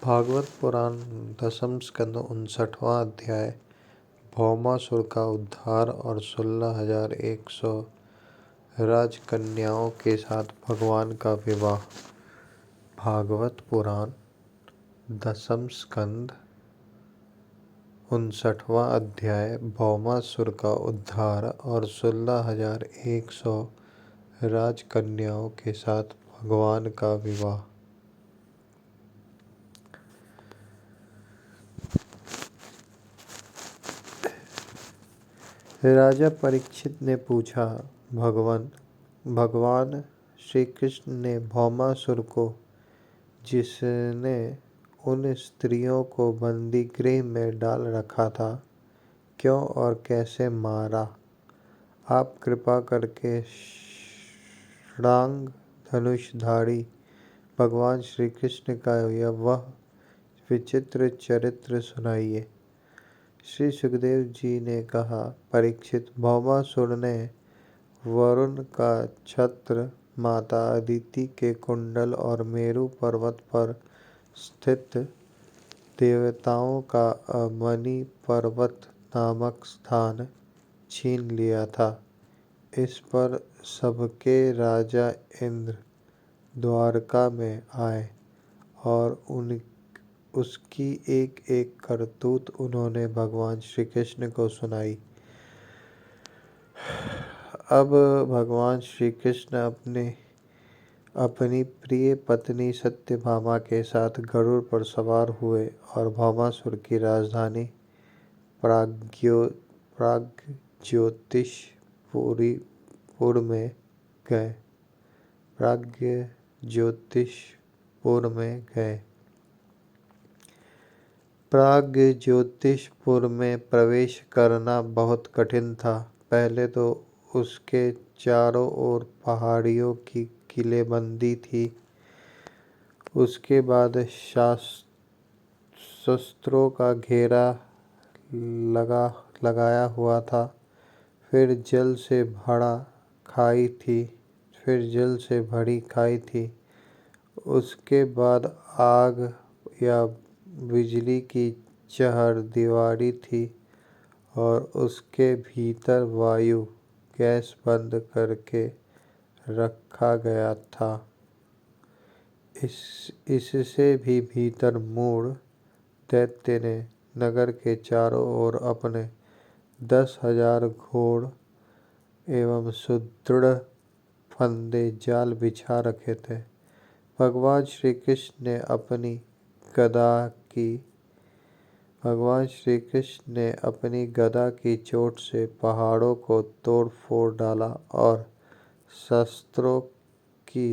भागवत पुराण दसम स्कंद 59वां अध्याय भौमासुर का उद्धार और 16,100 राजकन्याओं के साथ भगवान का विवाह। भागवत पुराण दसम स्कंद 59वां अध्याय भौमासुर का उद्धार और 16,100 राजकन्याओं के साथ भगवान का विवाह। राजा परीक्षित ने पूछा, भगवान श्री कृष्ण ने भौमासुर को, जिसने उन स्त्रियों को बंदी गृह में डाल रखा था, क्यों और कैसे मारा? आप कृपा करके षडांग धनुषधारी भगवान श्री कृष्ण का वह विचित्र चरित्र सुनाइए। श्री सुखदेव जी ने कहा, परीक्षित, भौमासुर ने वरुण का छत्र, माता अदिति के कुंडल और मेरु पर्वत पर स्थित देवताओं का अमनी पर्वत नामक स्थान छीन लिया था। इस पर सबके राजा इंद्र द्वारका में आए और उसकी एक एक करतूत उन्होंने भगवान श्री कृष्ण को सुनाई। अब भगवान श्री कृष्ण अपनी प्रिय पत्नी सत्यभामा के साथ गरुड़ पर सवार हुए और भौमासुर की राजधानी प्राग्ज्योतिषपुर में गए। प्राग्ज्योतिषपुर में प्रवेश करना बहुत कठिन था। पहले तो उसके चारों ओर पहाड़ियों की किलेबंदी थी। उसके बाद शस्त्रों का घेरा लगाया हुआ था। फिर जल से भरी खाई थी। उसके बाद आग या बिजली की चहरदीवारी थी और उसके भीतर वायु गैस बंद करके रखा गया था। इससे भी भीतर मूढ़ दैत्य ने नगर के चारों ओर अपने 10,000 घोड़ एवं सुदृढ़ फंदे जाल बिछा रखे थे। भगवान श्री कृष्ण ने अपनी गदा की चोट से पहाड़ों को तोड़ फोड़ डाला और शस्त्रों की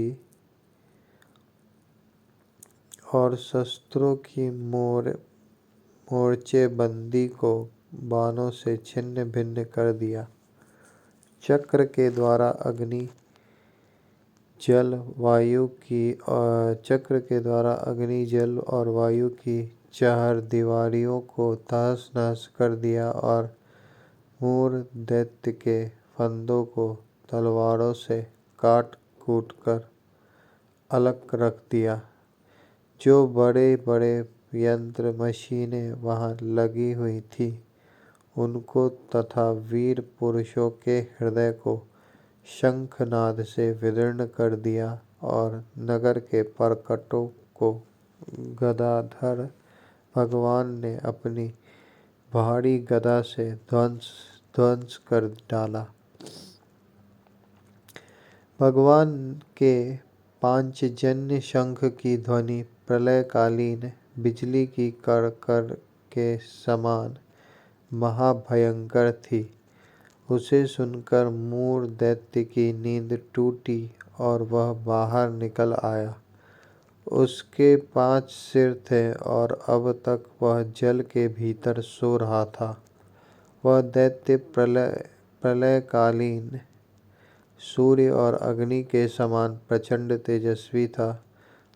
मोर्चेबंदी को बाणों से छिन्न भिन्न कर दिया। चक्र के द्वारा अग्नि जल और वायु की चहरदीवारियों को तहस नहस कर दिया और मूढ़ दैत्य के फंदों को तलवारों से काट कूट कर अलग रख दिया। जो बड़े बड़े यंत्र मशीनें वहां लगी हुई थी, उनको तथा वीर पुरुषों के हृदय को शंखनाद से विदीर्ण कर दिया और नगर के परकटों को गदाधर भगवान ने अपनी भारी गदा से ध्वंस कर डाला। भगवान के पांचजन्य शंख की ध्वनि प्रलयकालीन बिजली की कड़कड़ के समान महाभयंकर थी। उसे सुनकर मूढ़ दैत्य की नींद टूटी और वह बाहर निकल आया। उसके 5 सिर थे और अब तक वह जल के भीतर सो रहा था। वह दैत्य प्रलयकालीन सूर्य और अग्नि के समान प्रचंड तेजस्वी था।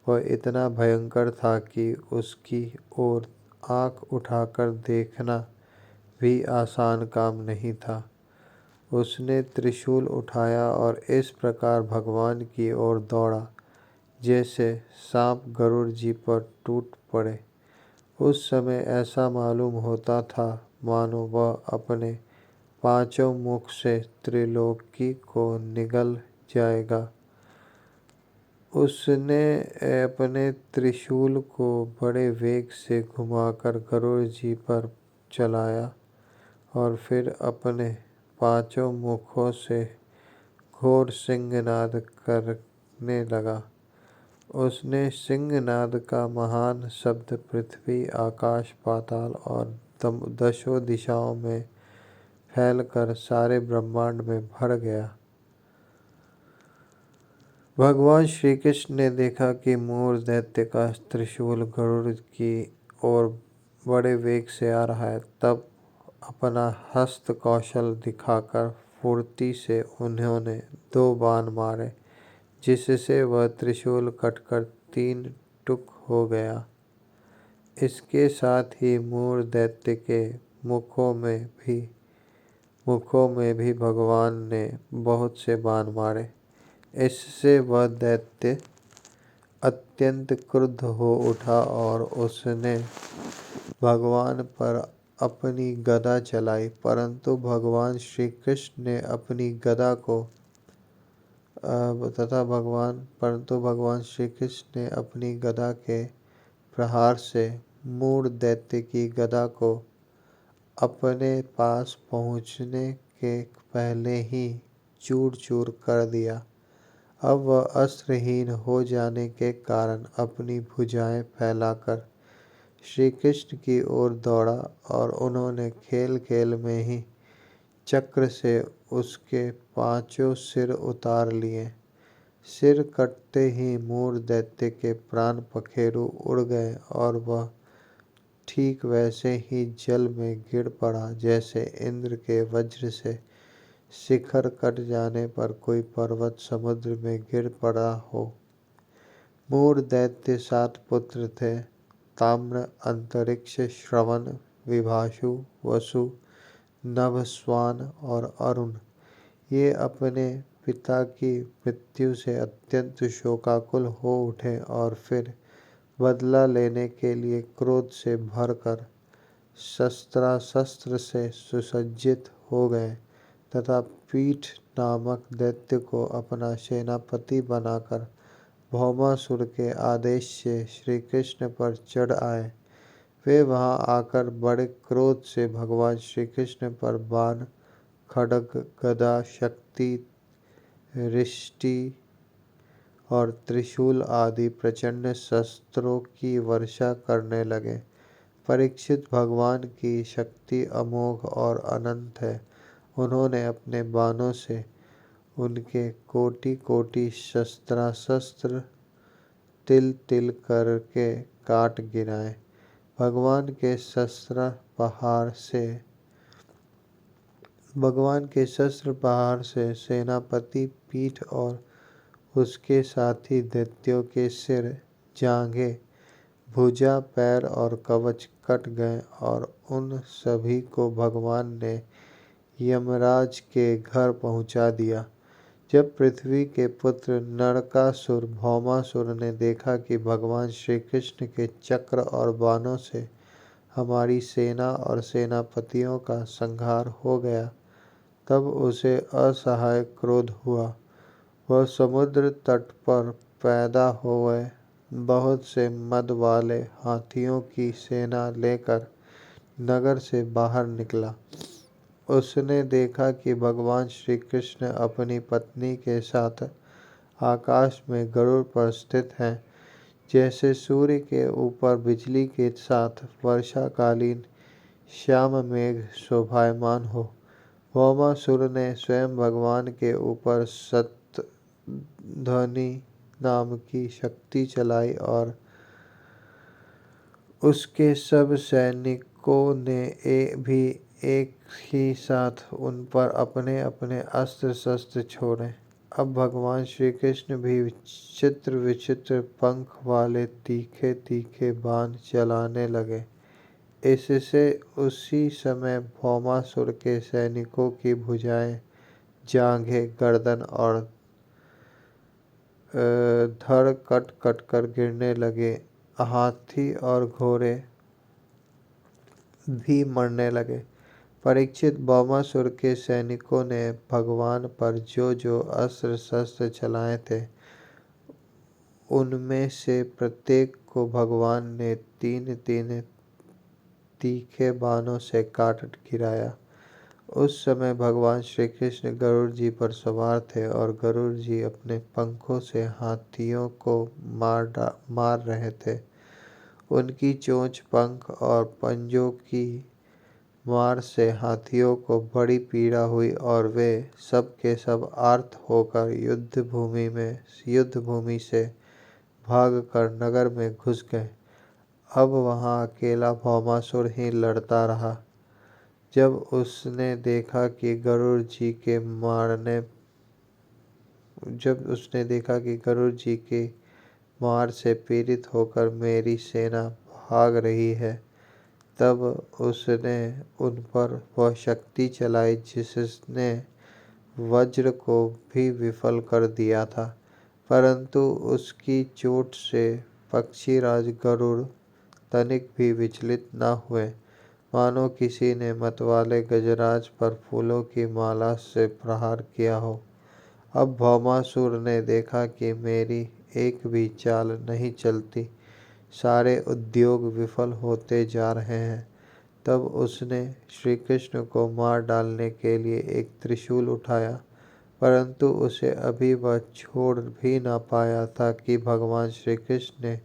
वह इतना भयंकर था कि उसकी ओर आंख उठाकर देखना भी आसान काम नहीं था। उसने त्रिशूल उठाया और इस प्रकार भगवान की ओर दौड़ा, जैसे सांप गरुड़ जी पर टूट पड़े। उस समय ऐसा मालूम होता था मानो वह अपने पांचों मुख से त्रिलोकी को निगल जाएगा। उसने अपने त्रिशूल को बड़े वेग से घुमाकर गरुड़ जी पर चलाया और फिर अपने पांचों मुखों से घोर सिंहनाद करने लगा। उसने सिंहनाद का महान शब्द पृथ्वी, आकाश, पाताल और दशों दिशाओं में फैलकर सारे ब्रह्मांड में भर गया। भगवान श्री कृष्ण ने देखा कि मूर दैत्य का त्रिशूल गरुड़ की ओर बड़े वेग से आ रहा है। तब अपना हस्त कौशल दिखाकर फुर्ती से उन्होंने 2 बाण मारे, जिससे वह त्रिशूल कटकर 3 टुक हो गया। इसके साथ ही मूर दैत्य के मुखों में भी भगवान ने बहुत से बाण मारे। इससे वह दैत्य अत्यंत क्रुद्ध हो उठा और उसने भगवान पर अपनी गदा चलाई, परंतु भगवान श्री कृष्ण ने अपनी गदा को भगवान श्री कृष्ण ने अपनी गदा के प्रहार से मूर दैत्य की गदा को अपने पास पहुंचने के पहले ही चूर चूर कर दिया। अब वह अस्त्रहीन हो जाने के कारण अपनी भुजाएं फैलाकर श्री कृष्ण की ओर दौड़ा और उन्होंने खेल खेल में ही चक्र से उसके 5 सिर उतार लिए। सिर कटते ही मूर दैत्य के प्राण पखेरु उड़ गए और वह ठीक वैसे ही जल में गिर पड़ा जैसे इंद्र के वज्र से शिखर कट जाने पर कोई पर्वत समुद्र में गिर पड़ा हो। मूर दैत्य 7 पुत्र थे, ताम्र, अंतरिक्ष, श्रवण, विभाषु, वसु, नभ, स्वान और अरुण। ये अपने पिता की मृत्यु से अत्यंत शोकाकुल हो उठे और फिर बदला लेने के लिए क्रोध से भरकर शस्त्रास्त्र से सुसज्जित हो गए तथा पीठ नामक दैत्य को अपना सेनापति बनाकर भौमासुर के आदेश से श्री कृष्ण पर चढ़ आए। वे वहां आकर बड़े क्रोध से भगवान श्री कृष्ण पर बाण, खड्ग, गदा, शक्ति, रिष्टि और त्रिशूल आदि प्रचंड शस्त्रों की वर्षा करने लगे। परीक्षित, भगवान की शक्ति अमोघ और अनंत है। उन्होंने अपने बाणों से उनके कोटि कोटि शस्त्रास्त्र तिल तिल करके काट गिराए। भगवान के शस्त्र प्रहार से सेनापति पीठ और उसके साथी दैत्यों के सिर, जांघें, भुजा, पैर और कवच कट गए और उन सभी को भगवान ने यमराज के घर पहुंचा दिया। जब पृथ्वी के पुत्र नरकासुर भौमासुर ने देखा कि भगवान श्री कृष्ण के चक्र और बाणों से हमारी सेना और सेनापतियों का संहार हो गया, तब उसे असहाय क्रोध हुआ। वह समुद्र तट पर पैदा हुए बहुत से मद वाले हाथियों की सेना लेकर नगर से बाहर निकला। उसने देखा कि भगवान श्री कृष्ण अपनी पत्नी के साथ आकाश में गरुड़ पर स्थित हैं, जैसे सूर्य के ऊपर बिजली के साथ वर्षाकालीन श्याम मेघ शोभायमान हो। भौमासुर ने स्वयं भगवान के ऊपर शतध्वनि नाम की शक्ति चलाई और उसके सब सैनिकों ने भी एक ही साथ उन पर अपने अपने अस्त्र शस्त्र छोड़े। अब भगवान श्री कृष्ण भी विचित्र विचित्र पंख वाले तीखे तीखे बाण चलाने लगे। इससे उसी समय भौमासुर के सैनिकों की भुजाएं, जांघें, गर्दन और धड़ कट कट कर गिरने लगे। हाथी और घोड़े भी मरने लगे। परीक्षित, भौमासुर के सैनिकों ने भगवान पर जो जो अस्त्र शस्त्र चलाए थे, उनमें से प्रत्येक को भगवान ने 3-3 तीखे बाणों से काट गिराया। उस समय भगवान श्री कृष्ण गरुड़ जी पर सवार थे और गरुड़ जी अपने पंखों से हाथियों को मार रहे थे। उनकी चोंच, पंख और पंजों की मार से हाथियों को बड़ी पीड़ा हुई और वे सब के सब आर्त होकर युद्ध भूमि से भागकर नगर में घुस गए। अब वहां अकेला भौमासुर ही लड़ता रहा। जब उसने देखा कि गरुड़ जी के मार से पीड़ित होकर मेरी सेना भाग रही है, तब उसने उन पर वह शक्ति चलाई जिसने वज्र को भी विफल कर दिया था। परंतु उसकी चोट से पक्षीराज गरुड़ तनिक भी विचलित न हुए, मानो किसी ने मतवाले गजराज पर फूलों की माला से प्रहार किया हो। अब भौमासुर ने देखा कि मेरी एक भी चाल नहीं चलती, सारे उद्योग विफल होते जा रहे हैं। तब उसने श्री कृष्ण को मार डालने के लिए एक त्रिशूल उठाया, परंतु उसे अभी वह छोड़ भी न पाया था कि भगवान श्री कृष्ण ने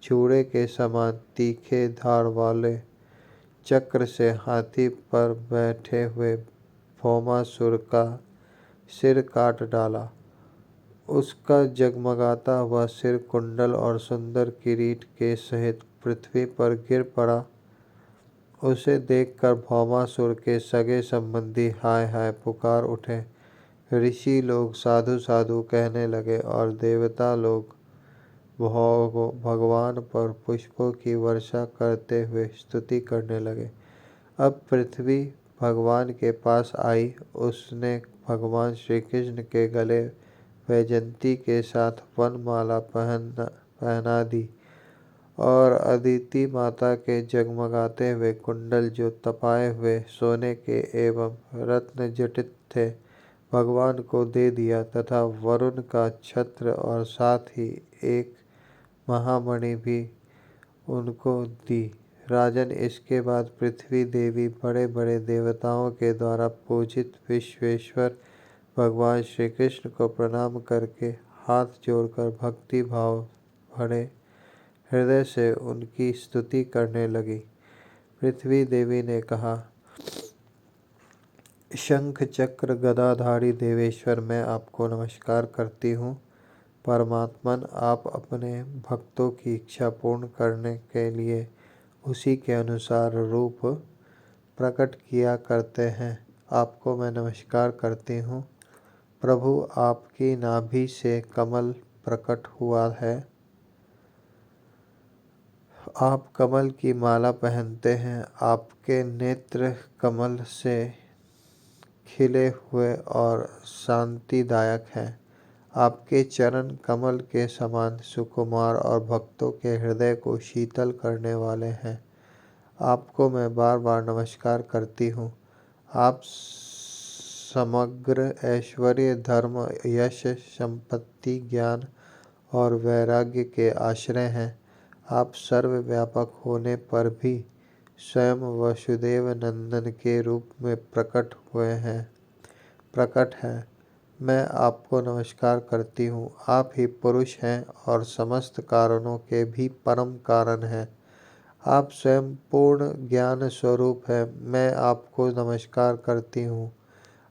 छुरे के समान तीखे धार वाले चक्र से हाथी पर बैठे हुए भौमासुर का सिर काट डाला। उसका जगमगाता हुआ सिर कुंडल और सुंदर किरीट के सहित पृथ्वी पर गिर पड़ा। उसे देखकर भौमासुर के सगे संबंधी हाय हाय पुकार उठे। ऋषि लोग साधु साधु कहने लगे और देवता लोग भगवान पर पुष्पों की वर्षा करते हुए स्तुति करने लगे। अब पृथ्वी भगवान के पास आई। उसने भगवान श्री कृष्ण के गले वैजयंती के साथ वनमाला पहना दी और अदिति माता के जगमगाते हुए कुंडल, जो तपाए हुए सोने के एवं रत्न जटित थे, भगवान को दे दिया तथा वरुण का छत्र और साथ ही एक महामणि भी उनको दी। राजन, इसके बाद पृथ्वी देवी बड़े बड़े देवताओं के द्वारा पूजित विश्वेश्वर भगवान श्री कृष्ण को प्रणाम करके हाथ जोड़कर भक्ति भाव भरे हृदय से उनकी स्तुति करने लगी। पृथ्वी देवी ने कहा, शंख चक्र गदाधारी देवेश्वर, मैं आपको नमस्कार करती हूँ। परमात्मन, आप अपने भक्तों की इच्छा पूर्ण करने के लिए उसी के अनुसार रूप प्रकट किया करते हैं। आपको मैं नमस्कार करती हूँ। प्रभु, आपकी नाभि से कमल प्रकट हुआ है। आप कमल की माला पहनते हैं। आपके नेत्र कमल से खिले हुए और शांतिदायक हैं। आपके चरण कमल के समान सुकुमार और भक्तों के हृदय को शीतल करने वाले हैं। आपको मैं बार बार नमस्कार करती हूँ। आप समग्र ऐश्वर्य, धर्म, यश, संपत्ति, ज्ञान और वैराग्य के आश्रय हैं। आप सर्वव्यापक होने पर भी स्वयं वसुदेव नंदन के रूप में प्रकट हैं। मैं आपको नमस्कार करती हूँ। आप ही पुरुष हैं और समस्त कारणों के भी परम कारण हैं। आप स्वयं पूर्ण ज्ञान स्वरूप हैं। मैं आपको नमस्कार करती हूँ।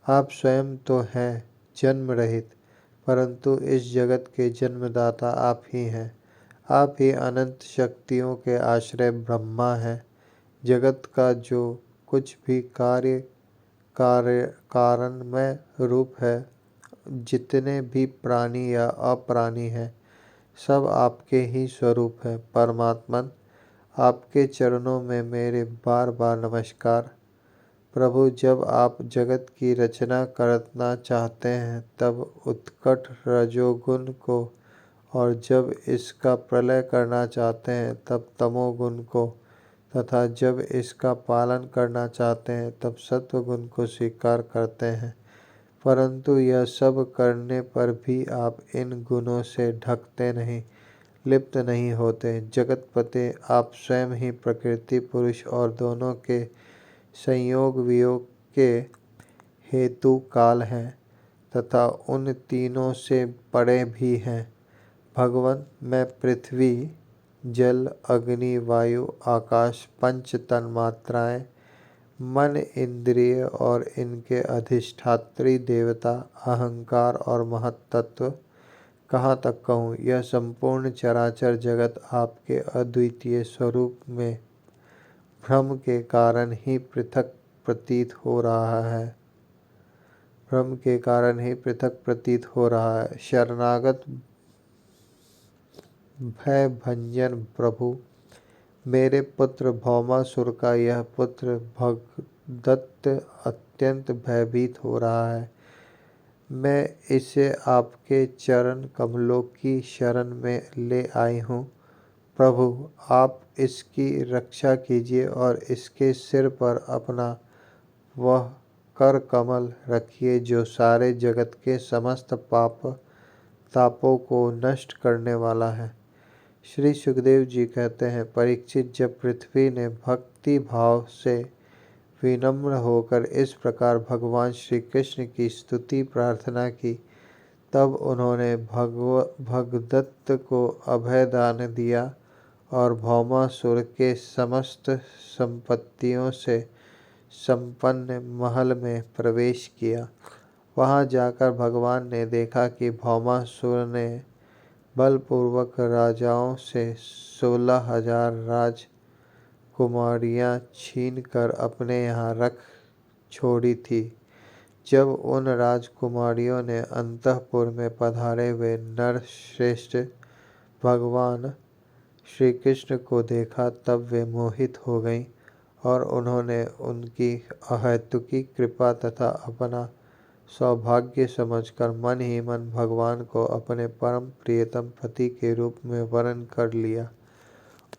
आप स्वयं तो हैं जन्म रहित, परंतु इस जगत के जन्मदाता आप ही हैं। आप ही अनंत शक्तियों के आश्रय ब्रह्मा हैं। जगत का जो कुछ भी कारणमय रूप है, जितने भी प्राणी या अप्राणी हैं, सब आपके ही स्वरूप हैं। परमात्मन, आपके चरणों में मेरे बार बार नमस्कार। प्रभु, जब आप जगत की रचना करना चाहते हैं, तब उत्कट रजोगुण को और जब इसका प्रलय करना चाहते हैं तब तमोगुण को, तथा जब इसका पालन करना चाहते हैं तब सत्वगुण को स्वीकार करते हैं। परंतु यह सब करने पर भी आप इन गुणों से ढकते नहीं, लिप्त नहीं होते। जगतपते, आप स्वयं ही प्रकृति, पुरुष और दोनों के संयोग वियोग के हेतु काल हैं तथा उन तीनों से परे भी हैं। भगवान, मैं पृथ्वी, जल, अग्नि, वायु, आकाश, पंच तन्मात्राएं, मन, इंद्रिय और इनके अधिष्ठात्री देवता, अहंकार और महत्तत्व, कहाँ तक कहूँ, यह संपूर्ण चराचर जगत आपके अद्वितीय स्वरूप में भ्रम के कारण ही पृथक प्रतीत हो रहा है। भ्रम के कारण ही पृथक प्रतीत हो रहा है। शरणागत भय भंजन प्रभु, मेरे पुत्र भौमासुर का यह पुत्र भगदत्त अत्यंत भयभीत हो रहा है। मैं इसे आपके चरण कमलों की शरण में ले आई हूँ। प्रभु, आप इसकी रक्षा कीजिए और इसके सिर पर अपना वह कर कमल रखिए जो सारे जगत के समस्त पाप तापों को नष्ट करने वाला है। श्री सुखदेव जी कहते हैं, परीक्षित, जब पृथ्वी ने भक्ति भाव से विनम्र होकर इस प्रकार भगवान श्री कृष्ण की स्तुति प्रार्थना की, तब उन्होंने भगदत्त को अभय दान दिया और भौमासुर के समस्त संपत्तियों से संपन्न महल में प्रवेश किया। वहां जाकर भगवान ने देखा कि भौमासुर ने बलपूर्वक राजाओं से 16,000 राजकुमारियां छीन कर अपने यहाँ रख छोड़ी थी। जब उन राजकुमारियों ने अंतःपुर में पधारे हुए नर श्रेष्ठ भगवान श्री कृष्ण को देखा, तब वे मोहित हो गईं और उन्होंने उनकी अहेतुकी कृपा तथा अपना सौभाग्य समझकर मन ही मन भगवान को अपने परम प्रियतम पति के रूप में वरण कर लिया।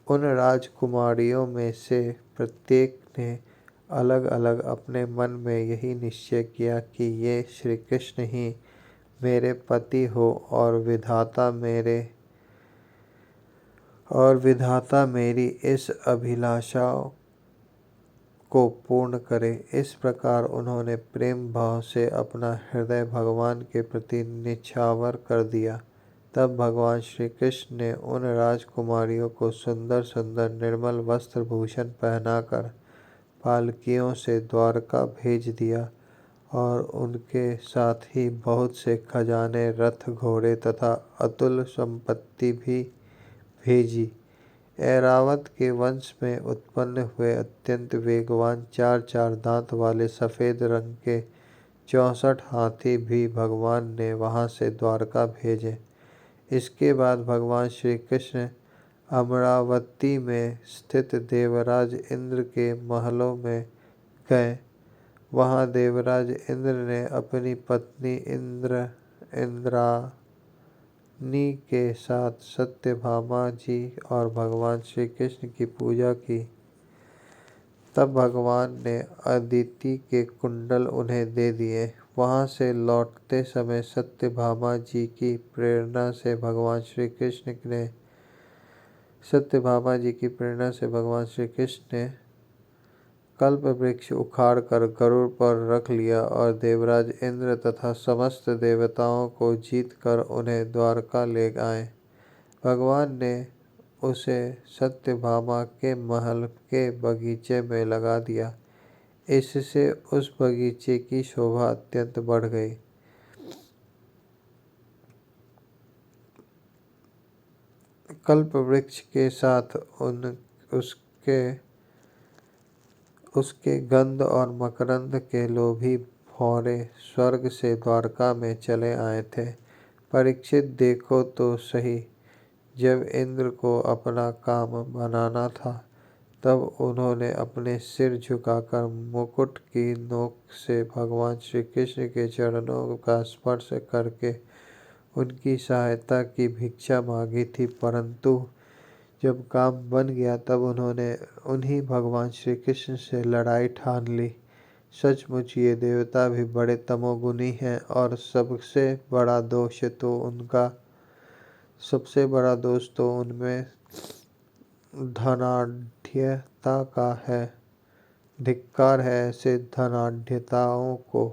उन राजकुमारियों में से प्रत्येक ने अलग अलग अपने मन में यही निश्चय किया कि ये श्री कृष्ण ही मेरे पति हो और विधाता मेरी इस अभिलाषा को पूर्ण करे। इस प्रकार उन्होंने प्रेम भाव से अपना हृदय भगवान के प्रति निछावर कर दिया। तब भगवान श्री कृष्ण ने उन राजकुमारियों को सुंदर सुंदर निर्मल वस्त्र भूषण पहनाकर पालकियों से द्वारका भेज दिया और उनके साथ ही बहुत से खजाने, रथ, घोड़े तथा अतुल संपत्ति भी भेजी। ऐरावत के वंश में उत्पन्न हुए अत्यंत वेगवान 4-4 दांत वाले सफेद रंग के 64 हाथी भी भगवान ने वहां से द्वारका भेजे। इसके बाद भगवान श्री कृष्ण अमरावती में स्थित देवराज इंद्र के महलों में गए। वहां देवराज इंद्र ने अपनी पत्नी इंद्रानी के साथ सत्यभामा जी और भगवान श्री कृष्ण की पूजा की। तब भगवान ने अदिति के कुंडल उन्हें दे दिए। वहां से लौटते समय सत्यभामा जी की प्रेरणा से भगवान श्री कृष्ण ने कल्प वृक्ष उखाड़ कर गरुड़ पर रख लिया और देवराज इंद्र तथा समस्त देवताओं को जीत कर उन्हें द्वारका ले आए। भगवान ने उसे सत्यभामा के महल के बगीचे में लगा दिया। इससे उस बगीचे की शोभा अत्यंत बढ़ गई। कल्प वृक्ष के साथ उसके गंध और मकरंद के लोभी भौरे स्वर्ग से द्वारका में चले आए थे। परीक्षित, देखो तो सही, जब इंद्र को अपना काम बनाना था तब उन्होंने अपने सिर झुकाकर मुकुट की नोक से भगवान श्री कृष्ण के चरणों का स्पर्श करके उनकी सहायता की भिक्षा मांगी थी, परंतु जब काम बन गया तब उन्होंने उन्हीं भगवान श्री कृष्ण से लड़ाई ठान ली। सचमुच ये देवता भी बड़े तमोगुणी हैं और सबसे बड़ा दोष तो उनमें धनाढ्यता का है। धिक्कार है ऐसे धनाढ्यताओं को।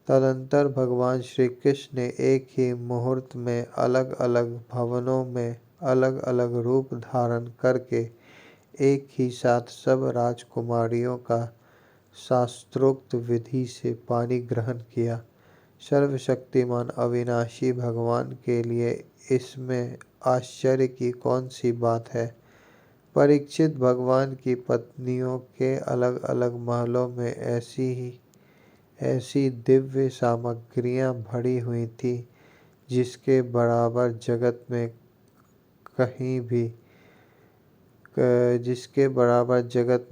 तदंतर भगवान श्री कृष्ण ने एक ही मुहूर्त में अलग अलग भवनों में अलग अलग रूप धारण करके एक ही साथ सब राजकुमारियों का शास्त्रोक्त विधि से पानी ग्रहण किया। सर्वशक्तिमान अविनाशी भगवान के लिए इसमें आश्चर्य की कौन सी बात है। परीक्षित, भगवान की पत्नियों के अलग अलग महलों में ऐसी दिव्य सामग्रियां भरी हुई थी जिसके बराबर जगत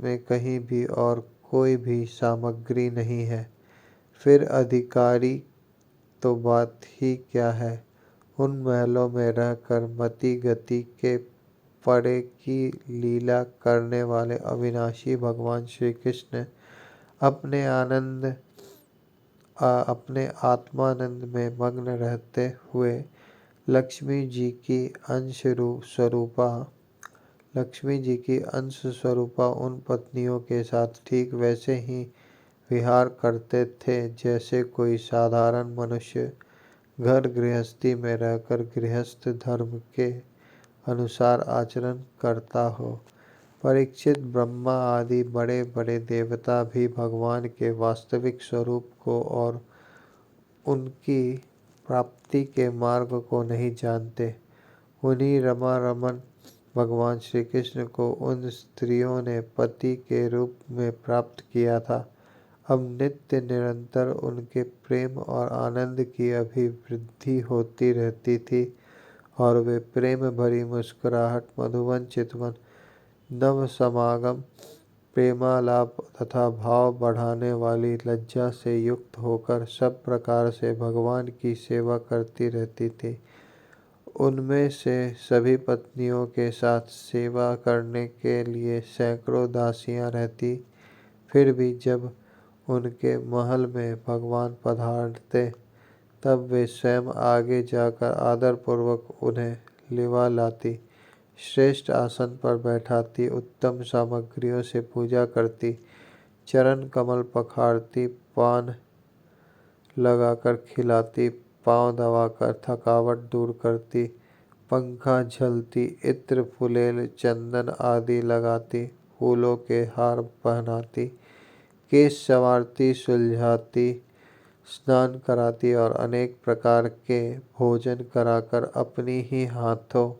में कहीं भी और कोई भी सामग्री नहीं है। फिर अधिकारी तो बात ही क्या है। उन महलों में रहकर मति गति के परे की लीला करने वाले अविनाशी भगवान श्री कृष्ण अपने आत्मानंद में मग्न रहते हुए लक्ष्मी जी की अंश स्वरूपा उन पत्नियों के साथ ठीक वैसे ही विहार करते थे जैसे कोई साधारण मनुष्य घर गृहस्थी में रहकर गृहस्थ धर्म के अनुसार आचरण करता हो। परीक्षित, ब्रह्मा आदि बड़े बड़े देवता भी भगवान के वास्तविक स्वरूप को और उनकी प्राप्ति के मार्ग को नहीं जानते। उन्हीं रमा रमन भगवान श्री कृष्ण को उन स्त्रियों ने पति के रूप में प्राप्त किया था। अब नित्य निरंतर उनके प्रेम और आनंद की अभिवृद्धि होती रहती थी और वे प्रेम भरी मुस्कुराहट, मधुवन चितवन, नव समागम, प्रेमालाप तथा भाव बढ़ाने वाली लज्जा से युक्त होकर सब प्रकार से भगवान की सेवा करती रहती थी। उनमें से सभी पत्नियों के साथ सेवा करने के लिए सैकड़ों दासियां रहती। फिर भी जब उनके महल में भगवान पधारते तब वे स्वयं आगे जाकर आदरपूर्वक उन्हें लिवा लाती, श्रेष्ठ आसन पर बैठाती, उत्तम सामग्रियों से पूजा करती, चरण कमल पखारती, पान लगाकर खिलाती, पांव दबाकर थकावट दूर करती, पंखा झलती, इत्र फुलेल चंदन आदि लगाती, फूलों के हार पहनाती, केश संवारती, सुलझाती, स्नान कराती और अनेक प्रकार के भोजन कराकर अपनी ही हाथों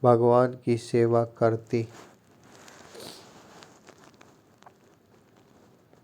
भगवान की सेवा करती।